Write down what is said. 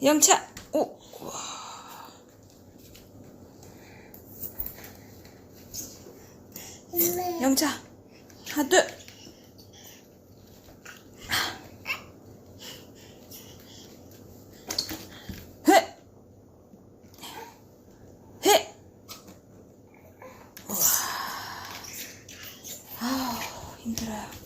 영차. 오. 영차. 하나, 둘. 해. 해. 우와. 아우, 힘들어요.